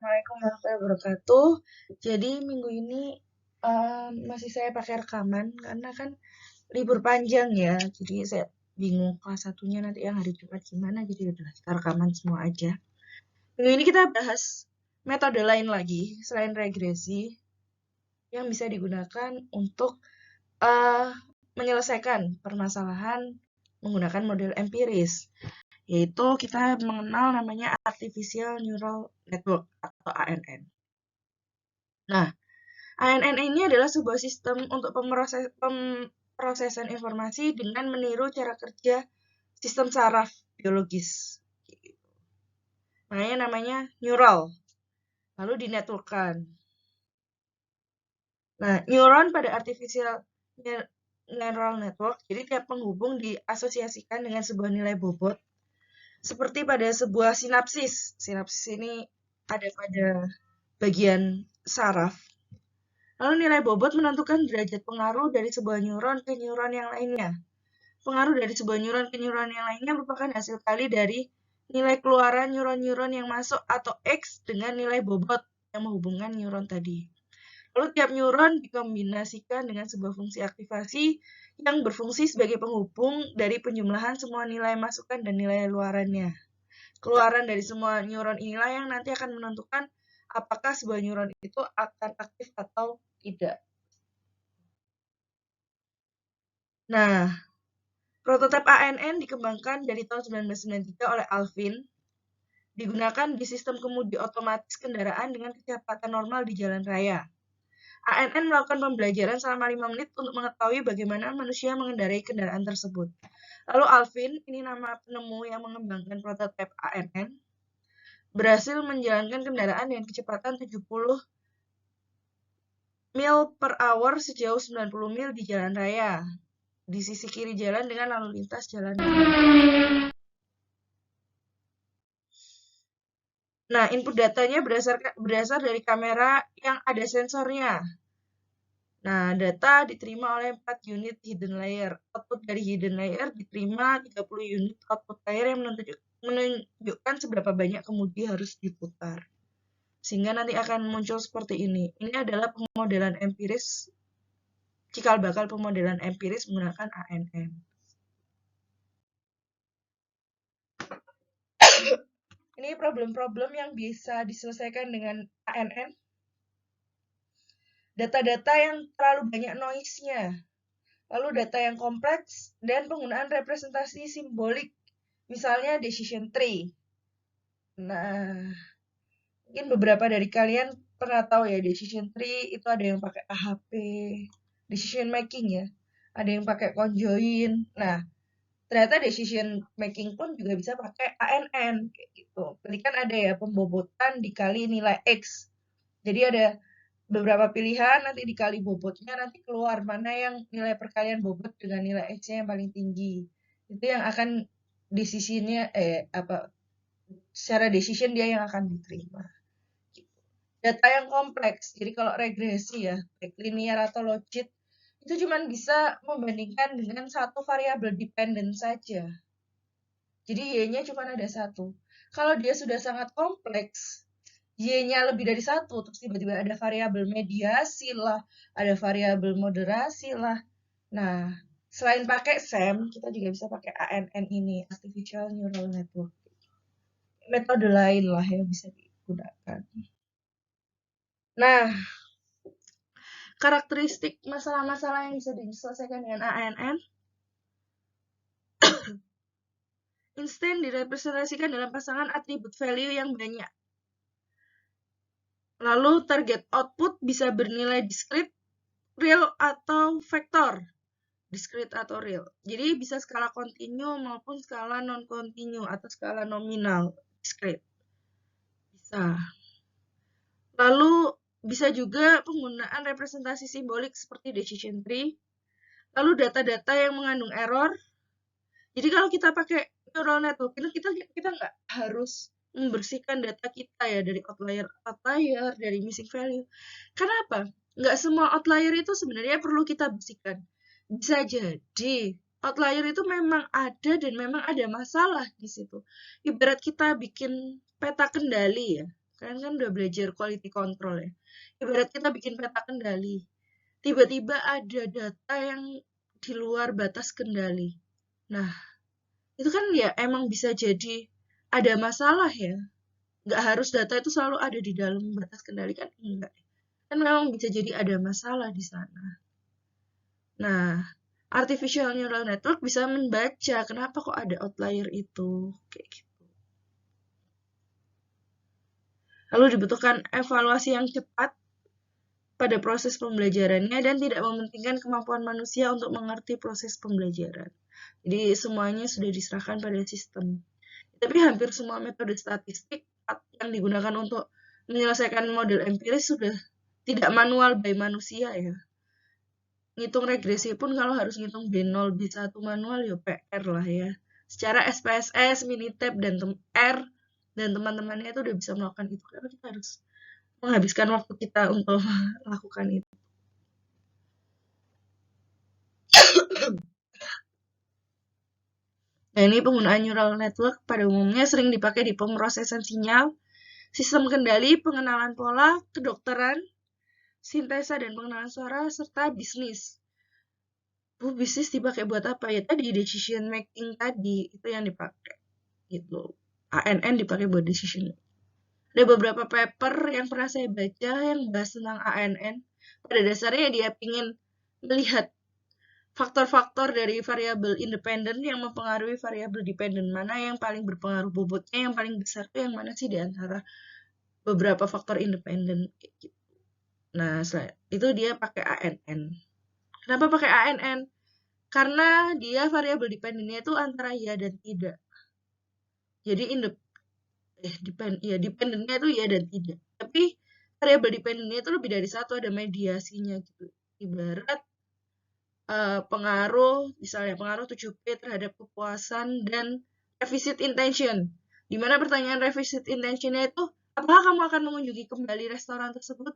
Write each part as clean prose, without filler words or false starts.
Assalamualaikum warahmatullahi wabarakatuh. Jadi minggu ini masih saya pakai rekaman karena kan libur panjang ya. Jadi saya bingung kelas satunya nanti yang hari Jumat gimana. Jadi udah kita rekaman semua aja. Minggu ini kita bahas metode lain lagi selain regresi yang bisa digunakan untuk eh, menyelesaikan permasalahan menggunakan model empiris. Yaitu kita mengenal namanya Artificial Neural Network atau ANN. Nah, ANN ini adalah sebuah sistem untuk pemrosesan informasi dengan meniru cara kerja sistem saraf biologis. Makanya namanya neural, lalu dinetworkkan. Nah, neuron pada artificial neural network, jadi tiap penghubung diasosiasikan dengan sebuah nilai bobot, seperti pada sebuah sinapsis. Sinapsis ini ada pada bagian saraf. Lalu nilai bobot menentukan derajat pengaruh dari sebuah neuron ke neuron yang lainnya. Pengaruh dari sebuah neuron ke neuron yang lainnya merupakan hasil kali dari nilai keluaran neuron-neuron yang masuk atau X dengan nilai bobot yang menghubungkan neuron tadi. Lalu tiap neuron dikombinasikan dengan sebuah fungsi aktivasi yang berfungsi sebagai penghubung dari penjumlahan semua nilai masukan dan nilai luarannya. Keluaran dari semua neuron inilah yang nanti akan menentukan apakah sebuah neuron itu akan aktif atau tidak. Nah, prototipe ANN dikembangkan dari tahun 1993 oleh Alvin, digunakan di sistem kemudi otomatis kendaraan dengan kecepatan normal di jalan raya. ANN melakukan pembelajaran selama 5 menit untuk mengetahui bagaimana manusia mengendarai kendaraan tersebut. Lalu Alvin, ini nama penemu yang mengembangkan prototipe ANN, berhasil menjalankan kendaraan dengan kecepatan 70 mil per hour sejauh 90 mil di jalan raya, di sisi kiri jalan dengan lalu lintas jalan raya. Nah, input datanya berasal dari kamera yang ada sensornya. Nah, data diterima oleh 4 unit hidden layer. Output dari hidden layer diterima 30 unit output layer yang menunjukkan seberapa banyak kemudi harus diputar. Sehingga nanti akan muncul seperti ini. Ini adalah pemodelan empiris, cikal bakal pemodelan empiris menggunakan ANN. Ini problem-problem yang bisa diselesaikan dengan ANN. Data-data yang terlalu banyak noise-nya. Lalu data yang kompleks dan penggunaan representasi simbolik. Misalnya decision tree. Nah, mungkin beberapa dari kalian pernah tahu ya decision tree itu ada yang pakai AHP, decision making ya. Ada yang pakai conjoin. Nah, ternyata decision making pun juga bisa pakai ANN kayak gitu. Berarti kan ada ya pembobotan dikali nilai X. Jadi ada beberapa pilihan, nanti dikali bobotnya, nanti keluar mana yang nilai perkalian bobot dengan nilai X-nya yang paling tinggi. Itu yang akan decision-nya, secara decision dia yang akan diterima. Data yang kompleks, jadi kalau regresi ya, baik linear atau logit, itu cuma bisa membandingkan dengan satu variabel dependent saja. Jadi Y-nya cuma ada satu. Kalau dia sudah sangat kompleks, Y-nya lebih dari satu, terus tiba-tiba ada variabel mediasi lah, ada variabel moderasi lah. Nah, selain pakai SEM, kita juga bisa pakai ANN ini, Artificial Neural Network. Metode lain lah yang bisa digunakan. Nah, karakteristik masalah-masalah yang bisa diselesaikan dengan ANN, instan direpresentasikan dalam pasangan atribut value yang banyak. Lalu target output bisa bernilai discrete, real, atau vektor. Discrete atau real. Jadi bisa skala kontinu maupun skala non-kontinu atau skala nominal. Discrete. Bisa. Lalu bisa juga penggunaan representasi simbolik seperti decision tree. Lalu data-data yang mengandung error. Jadi kalau kita pakai neural network itu kita nggak harus membersihkan data kita ya dari outlier, dari missing value. Kenapa? Nggak semua outlier itu sebenarnya perlu kita bersihkan. Bisa jadi outlier itu memang ada dan memang ada masalah di situ. Ibarat kita bikin peta kendali ya. Kalian kan udah belajar quality control ya. Ibarat kita bikin peta kendali. Tiba-tiba ada data yang di luar batas kendali. Nah, itu kan ya emang bisa jadi ada masalah ya. Nggak harus data itu selalu ada di dalam batas kendali kan enggak. Kan memang bisa jadi ada masalah di sana. Nah, artificial neural network bisa membaca kenapa kok ada outlier itu. Kayak gitu. Lalu dibutuhkan evaluasi yang cepat pada proses pembelajarannya dan tidak mementingkan kemampuan manusia untuk mengerti proses pembelajaran. Jadi semuanya sudah diserahkan pada sistem. Tapi hampir semua metode statistik yang digunakan untuk menyelesaikan model empiris sudah tidak manual by manusia ya. Ngitung regresi pun kalau harus ngitung B0, B1 manual ya PR lah ya. Secara SPSS, Minitab, dan R dan teman-temannya itu udah bisa melakukan itu. Karena kita harus menghabiskan waktu kita untuk melakukan itu. Nah, ini penggunaan neural network pada umumnya sering dipakai di pemrosesan sinyal, sistem kendali, pengenalan pola, kedokteran, sintesa dan pengenalan suara, serta bisnis. Bisnis dipakai buat apa ya? Tadi decision making tadi itu yang dipakai. Gitu. ANN dipakai buat decision. Ada beberapa paper yang pernah saya baca yang bahas tentang ANN. Pada dasarnya dia ingin melihat faktor-faktor dari variabel independen yang mempengaruhi variabel dependen, mana yang paling berpengaruh bobotnya, yang paling besar itu yang mana sih di antara beberapa faktor independen. Nah, itu dia pakai ANN. Kenapa pakai ANN? Karena dia variabel dependennya itu antara ya dan tidak. Jadi dependennya itu ya dan tidak. Tapi variabel dependennya itu lebih dari satu, ada mediasinya gitu. Ibarat pengaruh, misalnya pengaruh 7P terhadap kepuasan dan revisit intention. Di mana pertanyaan revisit intentionnya itu, apakah kamu akan mengunjungi kembali restoran tersebut?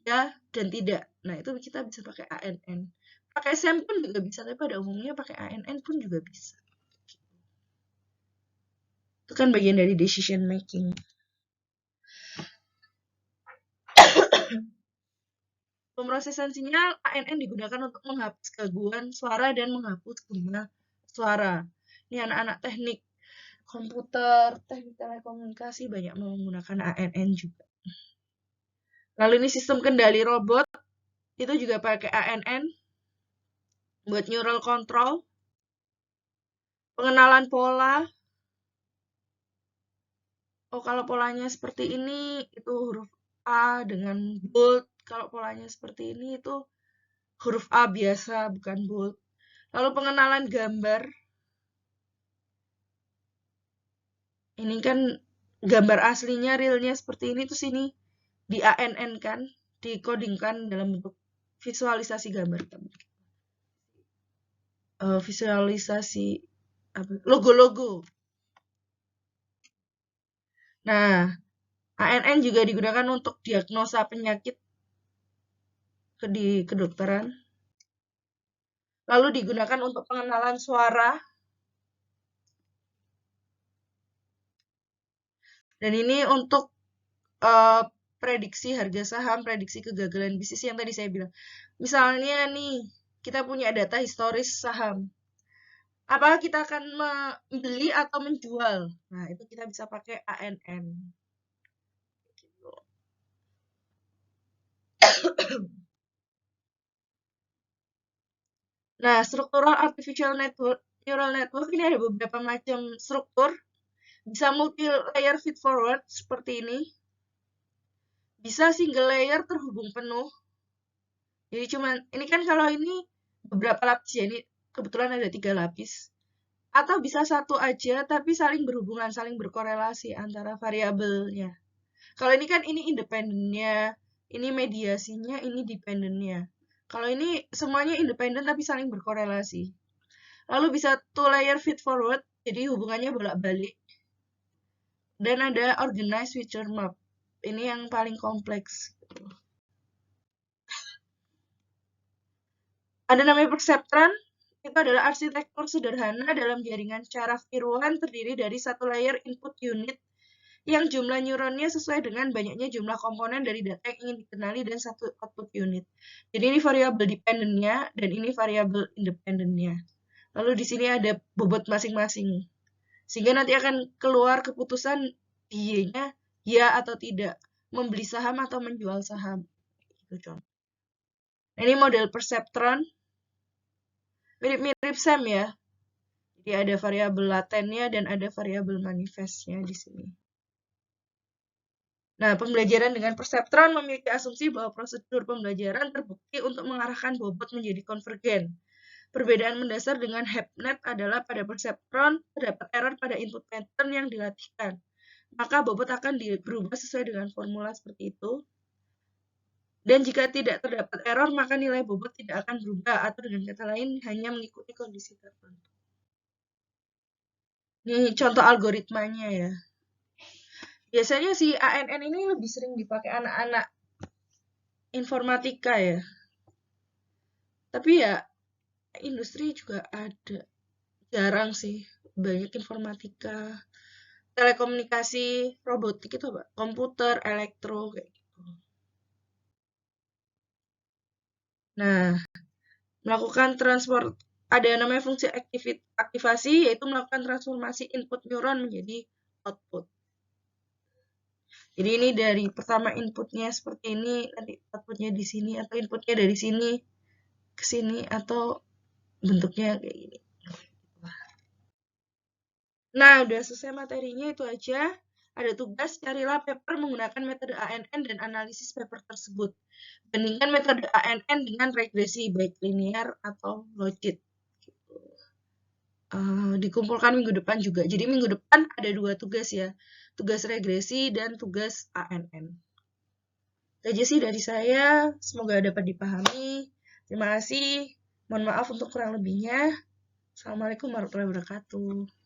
Ya dan tidak. Nah, itu kita bisa pakai ANN. Pakai SAM pun juga bisa, tapi pada umumnya pakai ANN pun juga bisa. Itu kan bagian dari decision making. Pemrosesan sinyal ANN digunakan untuk menghapus gangguan suara dan menghapus gema suara. Ini anak-anak teknik komputer, teknik telekomunikasi banyak menggunakan ANN juga. Lalu ini sistem kendali robot, itu juga pakai ANN buat neural control, pengenalan pola. Oh, kalau polanya seperti ini, itu huruf A dengan bold. Kalau polanya seperti ini, itu huruf A biasa, bukan bold. Lalu pengenalan gambar. Ini kan gambar aslinya, realnya seperti ini, terus ini di ANN kan, dikodingkan dalam bentuk visualisasi gambar. Visualisasi logo-logo. Nah, ANN juga digunakan untuk diagnosa penyakit di kedokteran. Lalu digunakan untuk pengenalan suara. Dan ini untuk prediksi harga saham, prediksi kegagalan bisnis yang tadi saya bilang. Misalnya nih, kita punya data historis saham. Apakah kita akan membeli atau menjual? Nah, itu kita bisa pakai ANN. Nah, struktural artificial network, neural network ini ada beberapa macam struktur. Bisa multi-layer feed-forward seperti ini. Bisa single layer terhubung penuh. Jadi cuman, ini kan kalau ini beberapa lapis ya, ini kebetulan ada 3 lapis. Atau bisa satu aja, tapi saling berhubungan, saling berkorelasi antara variabelnya. Kalau ini kan ini independennya, ini mediasinya, ini dependennya. Kalau ini semuanya independen tapi saling berkorelasi. Lalu bisa two layer feed forward, jadi hubungannya bolak-balik. Dan ada organized feature map. Ini yang paling kompleks. Ada namanya perceptron. Itu adalah arsitektur sederhana dalam jaringan secara virtual terdiri dari satu layer input unit yang jumlah neuronnya sesuai dengan banyaknya jumlah komponen dari data yang ingin dikenali dan satu output unit. Jadi ini variabel dependent-nya dan ini variabel independent-nya. Lalu di sini ada bobot masing-masing. Sehingga nanti akan keluar keputusan Y-nya ya atau tidak, membeli saham atau menjual saham. Itu contoh. Nah, ini model perceptron. Mirip-mirip SAM ya. Jadi ada variabel latennya dan ada variabel manifestnya di sini. Nah, pembelajaran dengan perceptron memiliki asumsi bahwa prosedur pembelajaran terbukti untuk mengarahkan bobot menjadi konvergen. Perbedaan mendasar dengan HAPNet adalah pada perceptron terdapat error pada input pattern yang dilatihkan. Maka bobot akan berubah sesuai dengan formula seperti itu. Dan jika tidak terdapat error, maka nilai bobot tidak akan berubah, atau dengan kata lain, hanya mengikuti kondisi tertentu. Ini contoh algoritmanya ya. Biasanya si ANN ini lebih sering dipakai anak-anak informatika ya. Tapi ya, industri juga ada. Jarang sih, banyak informatika. Telekomunikasi, robotik itu apa? Komputer, elektro, kayak gitu. Nah, melakukan ada yang namanya fungsi aktivasi, yaitu melakukan transformasi input neuron menjadi output. Jadi ini dari pertama inputnya seperti ini, nanti outputnya di sini, atau inputnya dari sini ke sini, atau bentuknya kayak gini. Nah, udah selesai materinya, itu aja. Ada tugas, carilah paper menggunakan metode ANN dan analisis paper tersebut. Bandingkan metode ANN dengan regresi, baik linear atau logit. Dikumpulkan minggu depan juga. Jadi minggu depan ada 2 tugas ya. Tugas regresi dan tugas ANN. Itu aja sih dari saya. Semoga dapat dipahami. Terima kasih. Mohon maaf untuk kurang lebihnya. Assalamualaikum warahmatullahi wabarakatuh.